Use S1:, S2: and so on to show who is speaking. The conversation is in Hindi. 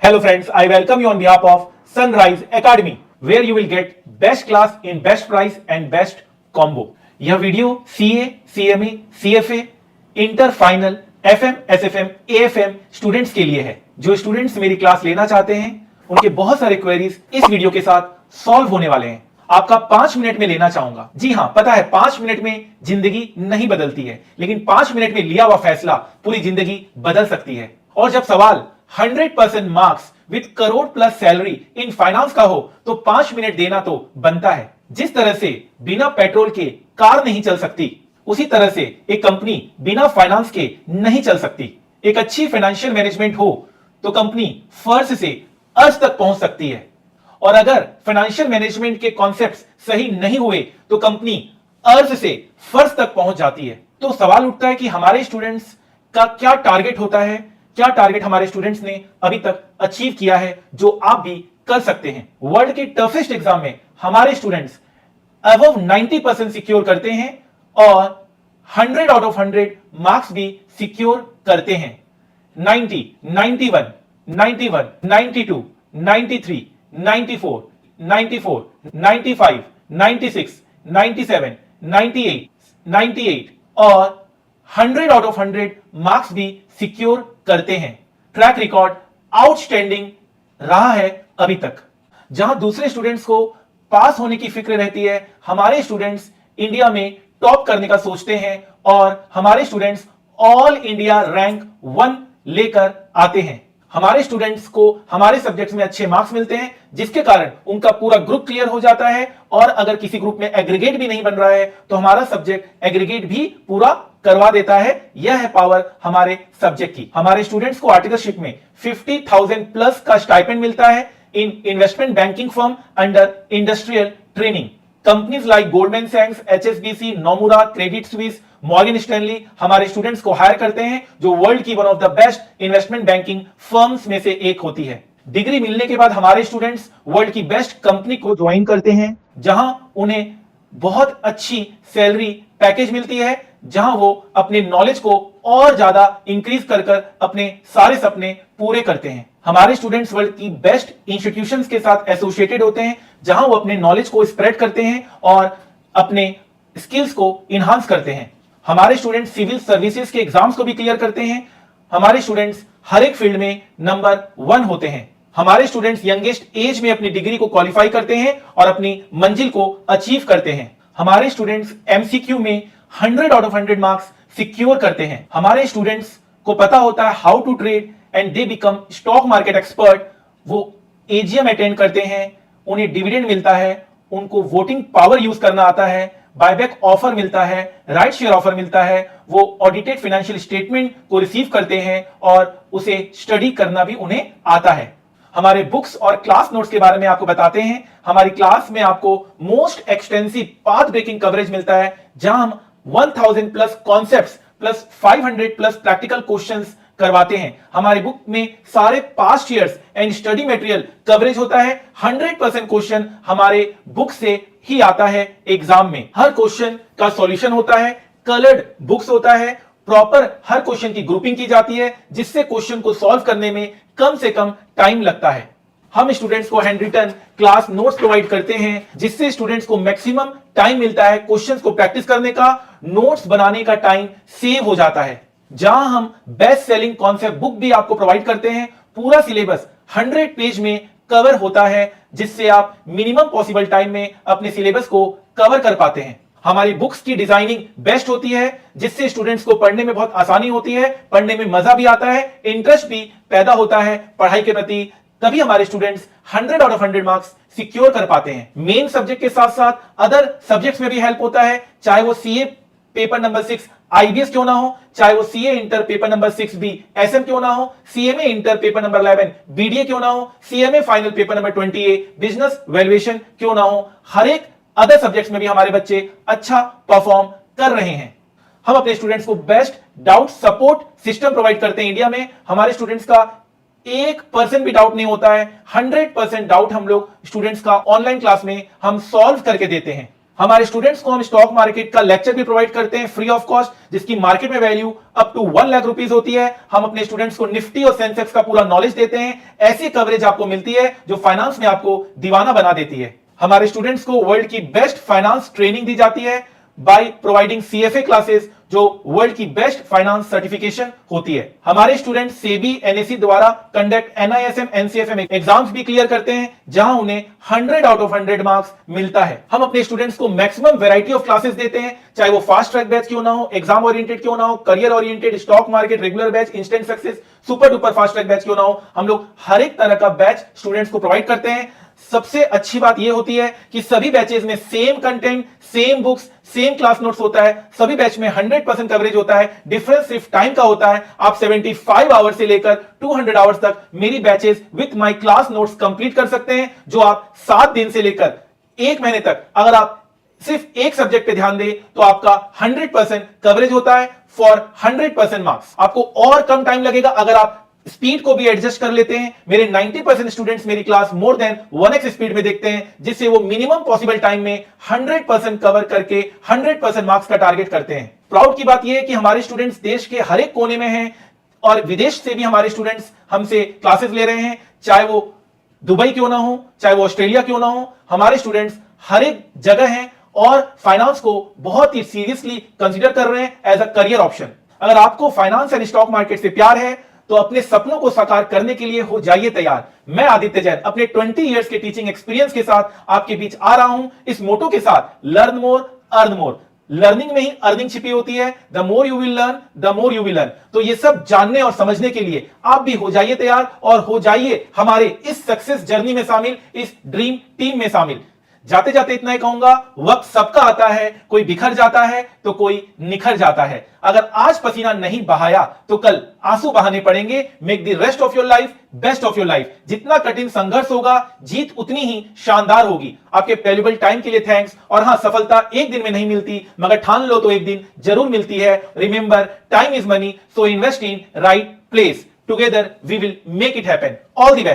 S1: Hello friends, I welcome you on behalf of Sunrise Academy, where you will get best class in best price and best combo. यह video CA, CMA, CFA, inter final, FM, SFM, AFM students के लिए है। जो स्टूडेंट्स मेरी क्लास लेना चाहते हैं, उनके बहुत सारे क्वेरीज इस वीडियो के साथ सॉल्व होने वाले हैं। आपका 5 मिनट में लेना चाहूंगा। जी हां, पता है 5 मिनट में जिंदगी नहीं बदलती है, लेकिन 5 मिनट में लिया हुआ फैसला पूरी जिंदगी बदल सकती है। और जब सवाल 100% marks with crore plus salary in finance का हो, तो 5 मिनट देना तो बनता है। जिस तरह से बिना पेट्रोल के कार नहीं चल सकती, उसी तरह से एक कंपनी बिना फाइनेंस के नहीं चल सकती। एक अच्छी फाइनेंशियल मैनेजमेंट हो तो कंपनी फर्श से अर्श तक पहुंच सकती है, और अगर फाइनेंशियल मैनेजमेंट के कॉन्सेप्ट्स सही नहीं हुए तो कंपनी अर्श से फर्श तक पहुंच जाती है। तो सवाल उठता है कि हमारे स्टूडेंट्स का क्या टारगेट होता है, क्या टारगेट हमारे स्टूडेंट्स ने अभी तक अचीव किया है जो आप भी कर सकते हैं। वर्ल्ड के टफेस्ट एग्जाम में हमारे स्टूडेंट्स अबव 90% सिक्योर करते हैं और 100 आउट ऑफ 100 मार्क्स भी सिक्योर करते हैं। 90, 91, 91, 92, 93, 94, 94, 95, 96, 97, 98, 98 और 100 आउट ऑफ 100 मार्क्स भी सिक्योर करते हैं। ट्रैक रिकॉर्ड आउटस्टैंडिंग रहा है अभी तक। जहां दूसरे स्टूडेंट्स को पास होने की फिक्र रहती है, हमारे स्टूडेंट्स इंडिया में टॉप करने का सोचते हैं और हमारे स्टूडेंट्स ऑल इंडिया रैंक 1 लेकर आते हैं। हमारे स्टूडेंट्स को हमारे सब्जेक्ट्स में अच्छे मार्क्स मिलते हैं, जिसके कारण उनका पूरा ग्रुप क्लियर हो जाता है, और अगर किसी ग्रुप में एग्रीगेट भी नहीं बन रहा है तो हमारा सब्जेक्ट एग्रीगेट भी पूरा करवा देता है। यह है पावर हमारे सब्जेक्ट की। हमारे स्टूडेंट्स को आर्टिकलशिप में 50,000 प्लस का स्टाइपेंड मिलता है in investment banking firm under industrial training. Companies like Goldman सैक्स, HSBC, Nomura, credit Suisse, Morgan Stanley हमारे स्टूडेंट्स को हायर करते हैं, जो वर्ल्ड की one of the best investment banking firms में से एक होती है। डिग्री मिलने के बाद हमारे स्टूडेंट्स वर्ल्ड की बेस्ट कंपनी को ज्वाइन करते हैं, जहां उन्हें बहुत अच्छी सैलरी पैकेज मिलती है, जहां वो अपने नॉलेज को और ज्यादा इंक्रीज कर अपने सारे सपने पूरे करते हैं। हमारे स्टूडेंट्स वर्ल्ड की बेस्ट इंस्टीट्यूशंस के साथ एसोसिएटेड होते हैं, जहां वो अपने नॉलेज को स्प्रेड करते हैं और अपने स्किल्स को इनहांस करते हैं। हमारे स्टूडेंट्स सिविल सर्विसेज के एग्जाम्स को भी क्लियर करते हैं। हमारे स्टूडेंट्स हर एक फील्ड में नंबर 1 होते हैं। हमारे स्टूडेंट्स यंगेस्ट एज में अपनी डिग्री को क्वालिफाई करते हैं और अपनी मंजिल को अचीव करते हैं। हमारे स्टूडेंट्स MCQ में 100 आउट ऑफ 100 मार्क्स सिक्योर करते हैं। हमारे स्टूडेंट्स को पता होता है how to trade and they become stock market expert. वो AGM अटेंड करते हैं, उन्हें डिविडेंड मिलता है, उनको वोटिंग पावर यूज करना आता है, बायबैक ऑफर मिलता है, राइट शेयर ऑफर मिलता है, वो ऑडिटेड फाइनेंशियल स्टेटमेंट को रिसीव करते हैं और उसे स्टडी करना भी उन्हें आता है। हमारे बुक्स और क्लास नोट्स के बारे में आपको बताते हैं। हमारी क्लास में आपको most extensive path breaking coverage मिलता है, जहां हम 1000 plus concepts plus 500 plus practical questions करवाते हैं। हमारी बुक में सारे past years and study material coverage होता है। 100% क्वेश्चन हमारे बुक से ही आता है एग्जाम में। हर क्वेश्चन का सॉल्यूशन होता है, कलर्ड बुक्स होता है, प्रॉपर हर क्वेश्चन की ग्रुपिंग की जाती है, जिससे क्वेश्चन को सॉल्व करने में कम से कम टाइम लगता है। हम स्टूडेंट्स को handwritten class notes provide करते हैं, जिससे स्टूडेंट्स को मैक्सिमम टाइम मिलता है क्वेश्चंस को प्रैक्टिस करने का, नोट्स बनाने का टाइम सेव हो जाता है। जहां हम बेस्ट सेलिंग कॉन्सेप्ट बुक भी आपको प्रोवाइड करते हैं। पूरा सिलेबस 100 पेज में कवर होता है, जिससे आप मिनिमम पॉसिबल टाइम में अपने सिलेबस को कवर कर पाते हैं। हमारी बुक्स की डिजाइनिंग बेस्ट होती है, जिससे स्टूडेंट्स को पढ़ने में बहुत आसानी होती है, पढ़ने में मजा भी आता है, इंटरेस्ट भी पैदा होता है पढ़ाई के प्रति। तभी हमारे students 100 out of 100 marks secure कर पाते हैं। मेन सब्जेक्ट के साथ साथ अदर सब्जेक्ट्स में भी हेल्प होता है, चाहे वो CA पेपर नंबर 6 IBS क्यों ना हो, चाहे वो CA inter paper number 6B SM क्यों ना हो, CMA inter paper number 11 BDA क्यों ना हो, CMA final paper number 20A business valuation क्यों ना हो। हर एक अदर सब्जेक्ट्स में भी हमारे बच्चे अच्छा परफॉर्म कर रहे हैं। हम अपने स्टूडेंट्स को best doubt support system provide करते हैं इंडिया में। हमारे स्टूडेंट्स का 1% भी डाउट नहीं होता है। 100% डाउट हम लोग स्टूडेंट्स का ऑनलाइन क्लास में हम सॉल्व करके देते हैं। हमारे स्टूडेंट्स को हम स्टॉक मार्केट का लेक्चर भी प्रोवाइड करते हैं फ्री ऑफ कॉस्ट, जिसकी मार्केट में value up to 1 lakh rupees होती है। हम अपने स्टूडेंट्स को निफ्टी और सेंसेक्स का पूरा नॉलेज देते हैं। ऐसी कवरेज आपको मिलती है जो फाइनेंस में आपको दीवाना बना देती है। हमारे स्टूडेंट्स को वर्ल्ड की बेस्ट फाइनेंस ट्रेनिंग दी जाती है बाय प्रोवाइडिंग सीएफए क्लासेस, जो वर्ल्ड की बेस्ट फाइनेंस सर्टिफिकेशन होती है। हमारे स्टूडेंट सेबी एनएससी द्वारा कंडक्ट एनआईएसएम एनसीएफएम एग्जाम्स भी क्लियर करते हैं, जहां उन्हें 100 आउट ऑफ 100 मार्क्स मिलता है। हम अपने स्टूडेंट्स को मैक्सिमम वैरायटी ऑफ क्लासेस देते हैं, चाहे वो फास्ट ट्रैक बैच क्यों ना हो, एग्जाम ओरिएंटेड क्यों ना हो, career oriented, stock market, regular batch, instant success, super duper fast track batch क्यों ना हो। हम लोग हर एक तरह का बैच स्टूडेंट्स को प्रोवाइड करते हैं। सबसे अच्छी बात यह होती है कि सभी बैचेस में same content, same books, same class notes होता है। सभी बैच में 100% कवरेज होता है। डिफरेंस सिर्फ टाइम का होता है। आप 75 आवर्स से लेकर 200 आवर्स तक मेरी batches with my class notes complete कर सकते हैं, जो आप 7 दिन से लेकर 1 महीने तक अगर आप सिर्फ एक सब्जेक्ट पे ध्यान दें तो आपका 100% कवरेज होता है फॉर 100% मार्क्स। आपको और कम टाइम लगेगा अगर आप स्पीड को भी एडजस्ट कर लेते हैं। मेरे 90% स्टूडेंट्स मेरी class more than 1x speed में देखते हैं, जिससे वो मिनिमम पॉसिबल टाइम में 100% कवर करके 100% मार्क्स का टारगेट करते हैं। प्राउड की बात यह है कि हमारे स्टूडेंट्स देश के हर एक कोने में हैं और विदेश से भी हमारे स्टूडेंट्स हमसे क्लासेस ले रहे हैं, चाहे वो दुबई क्यों ना हो, चाहे वो ऑस्ट्रेलिया क्यों ना हो। हमारे स्टूडेंट्स हर एक जगह हैं और फाइनेंस को बहुत ही सीरियसली कंसीडर कर रहे हैं एज अ करियर ऑप्शन। अगर आपको फाइनेंस एंड स्टॉक मार्केट से प्यार है तो अपने सपनों को साकार करने के लिए हो जाइए तैयार। मैं आदित्य जैन अपने 20 इयर्स के टीचिंग एक्सपीरियंस के साथ आपके बीच आ रहा हूं, इस मोटो के साथ, learn more earn more. Learning में ही अर्निंग छिपी होती है। The more you will learn the more you will earn. तो ये सब जानने और समझने के लिए आप भी हो जाइए तैयार और हो जाइए हमारे इस सक्सेस जर्नी में शामिल, इस ड्रीम टीम में शामिल। जाते जाते इतना ही कहूंगा, वक्त सबका आता है, कोई बिखर जाता है तो कोई निखर जाता है। अगर आज पसीना नहीं बहाया तो कल आंसू बहाने पड़ेंगे। Make the rest of your life best of your life. जितना कठिन संघर्ष होगा, जीत उतनी ही शानदार होगी। आपके वैल्यूएबल टाइम के लिए थैंक्स। और हां, सफलता एक दिन में नहीं मिलती, मगर ठान लो तो एक दिन जरूर मिलती है। Remember, time is money, so invest in right place. Together we will make it happen. All the best.